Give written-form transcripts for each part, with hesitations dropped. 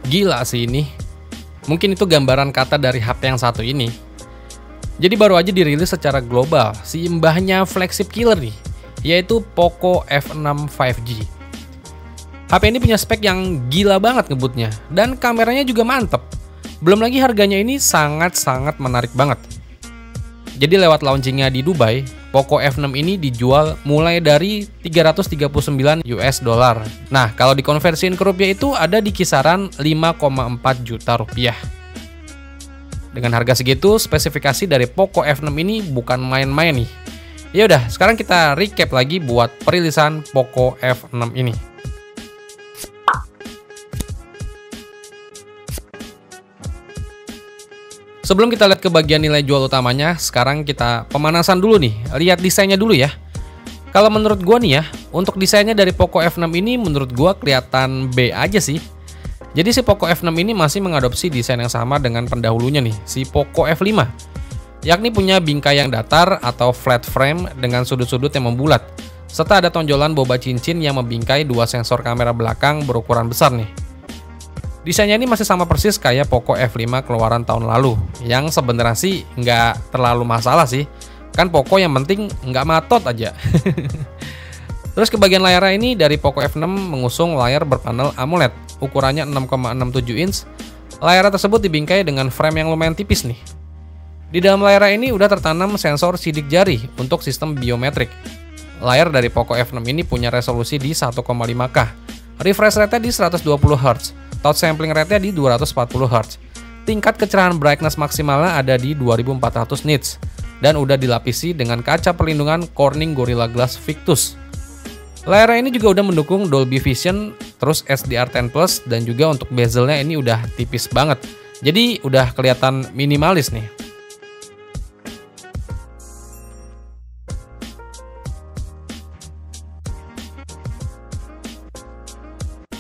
Gila sih ini. Mungkin itu gambaran kata dari HP yang satu ini. Jadi baru aja dirilis secara global si mbahnya flagship killer nih, yaitu Poco F6 5G. HP ini punya spek yang gila banget ngebutnya, dan kameranya juga mantep. Belum lagi harganya ini sangat-sangat menarik banget. Jadi lewat launchingnya di Dubai, Poco F6 ini dijual mulai dari 339 US dollar. Nah, kalau dikonversiin ke rupiah itu ada di kisaran 5,4 juta rupiah. Dengan harga segitu, spesifikasi dari Poco F6 ini bukan main-main nih. Ya udah, sekarang kita recap lagi buat perilisan Poco F6 ini. Sebelum kita lihat ke bagian nilai jual utamanya, sekarang kita pemanasan dulu nih. Lihat desainnya dulu ya. Kalau menurut gua nih ya, untuk desainnya dari Poco F6 ini menurut gua kelihatan B aja sih. Jadi si Poco F6 ini masih mengadopsi desain yang sama dengan pendahulunya nih, si Poco F5. Yakni punya bingkai yang datar atau flat frame dengan sudut-sudut yang membulat, serta ada tonjolan boba cincin yang membingkai dua sensor kamera belakang berukuran besar nih. Desainnya ini masih sama persis kayak Poco F5 keluaran tahun lalu, yang sebenarnya sih nggak terlalu masalah sih. Kan Poco yang penting nggak matot aja. Terus ke bagian layarnya ini dari Poco F6 mengusung layar berpanel AMOLED, ukurannya 6,67 inch. Layar tersebut dibingkai dengan frame yang lumayan tipis nih. Di dalam layar ini udah tertanam sensor sidik jari untuk sistem biometrik. Layar dari Poco F6 ini punya resolusi di 1,5K, refresh rate-nya di 120 Hz, touch sampling rate-nya di 240 Hz. Tingkat kecerahan brightness maksimalnya ada di 2400 nits dan udah dilapisi dengan kaca perlindungan Corning Gorilla Glass Victus. Layar ini juga udah mendukung Dolby Vision, terus SDR10 Plus, dan juga untuk bezelnya ini udah tipis banget. Jadi udah kelihatan minimalis nih.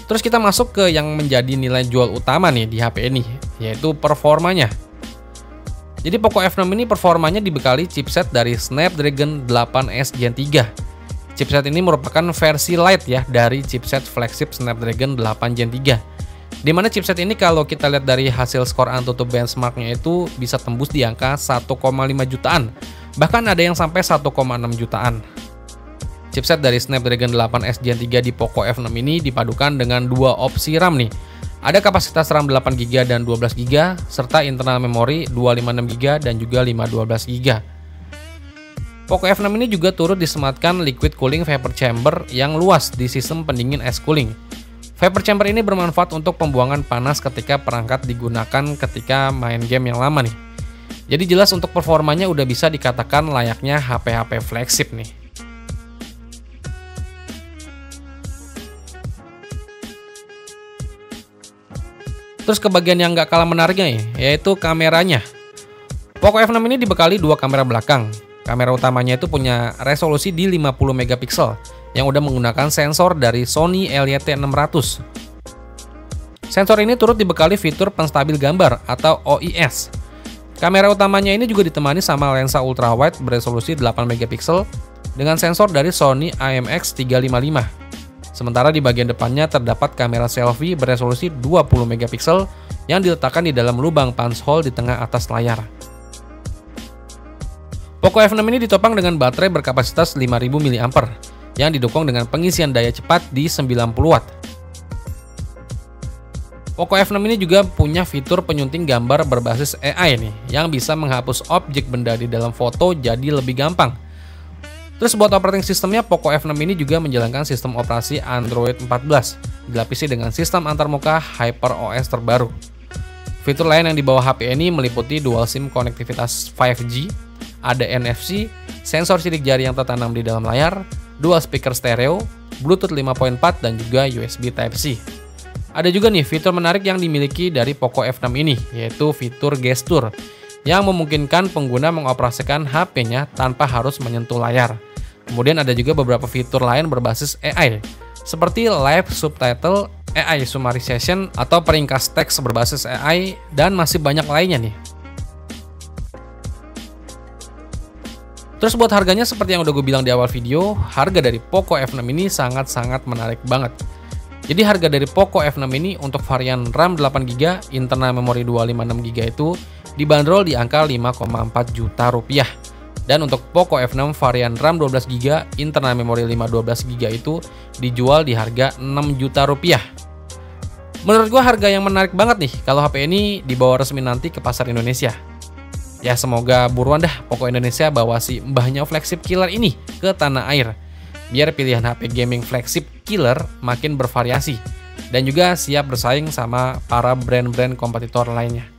Terus kita masuk ke yang menjadi nilai jual utama nih di HP ini, yaitu performanya. Jadi Poco F6 ini performanya dibekali chipset dari Snapdragon 8S Gen 3. Chipset ini merupakan versi light ya dari chipset flagship Snapdragon 8 Gen 3. Dimana chipset ini kalau kita lihat dari hasil skor Antutu benchmarknya itu bisa tembus di angka 1,5 jutaan. Bahkan ada yang sampai 1,6 jutaan. Chipset dari Snapdragon 8S Gen 3 di Poco F6 ini dipadukan dengan dua opsi RAM nih. Ada kapasitas RAM 8GB dan 12GB, serta internal memori 256GB dan juga 512GB. Poco F6 ini juga turut disematkan liquid cooling vapor chamber yang luas di sistem pendingin es cooling. Vapor chamber ini bermanfaat untuk pembuangan panas ketika perangkat digunakan ketika main game yang lama nih. Jadi jelas untuk performanya udah bisa dikatakan layaknya HP-HP flagship nih. Terus ke bagian yang nggak kalah menariknya ya, yaitu kameranya. Poco F6 ini dibekali dua kamera belakang. Kamera utamanya itu punya resolusi di 50 megapiksel yang udah menggunakan sensor dari Sony LYT600. Sensor ini turut dibekali fitur penstabil gambar atau OIS. Kamera utamanya ini juga ditemani sama lensa ultrawide beresolusi 8 megapiksel dengan sensor dari Sony IMX355. Sementara di bagian depannya terdapat kamera selfie beresolusi 20 megapiksel yang diletakkan di dalam lubang punch hole di tengah atas layar. Poco F6 ini ditopang dengan baterai berkapasitas 5000 mAh yang didukung dengan pengisian daya cepat di 90 Watt. Poco F6 ini juga punya fitur penyunting gambar berbasis AI nih, yang bisa menghapus objek benda di dalam foto jadi lebih gampang. Terus buat operating sistemnya, Poco F6 ini juga menjalankan sistem operasi Android 14, dilapisi dengan sistem antarmuka HyperOS terbaru. Fitur lain yang dibawa HP ini meliputi dual SIM konektivitas 5G, ada NFC, sensor sidik jari yang tertanam di dalam layar, dual speaker stereo, Bluetooth 5.4 dan juga USB Type-C. Ada juga nih fitur menarik yang dimiliki dari Poco F6 ini, yaitu fitur gestur yang memungkinkan pengguna mengoperasikan HP-nya tanpa harus menyentuh layar. Kemudian ada juga beberapa fitur lain berbasis AI, seperti live subtitle, AI summarization atau peringkas teks berbasis AI, dan masih banyak lainnya nih. Terus buat harganya seperti yang udah gue bilang di awal video, harga dari Poco F6 ini sangat-sangat menarik banget. Jadi harga dari Poco F6 ini untuk varian RAM 8GB, internal memori 256GB itu dibanderol di angka 5,4 juta rupiah. Dan untuk Poco F6 varian RAM 12GB, internal memori 512GB itu dijual di harga 6 juta rupiah. Menurut gua harga yang menarik banget nih kalau HP ini dibawa resmi nanti ke pasar Indonesia. Ya semoga buruan dah Poco Indonesia bawa si mbahnya flagship killer ini ke tanah air. Biar pilihan HP gaming flagship killer makin bervariasi dan juga siap bersaing sama para brand-brand kompetitor lainnya.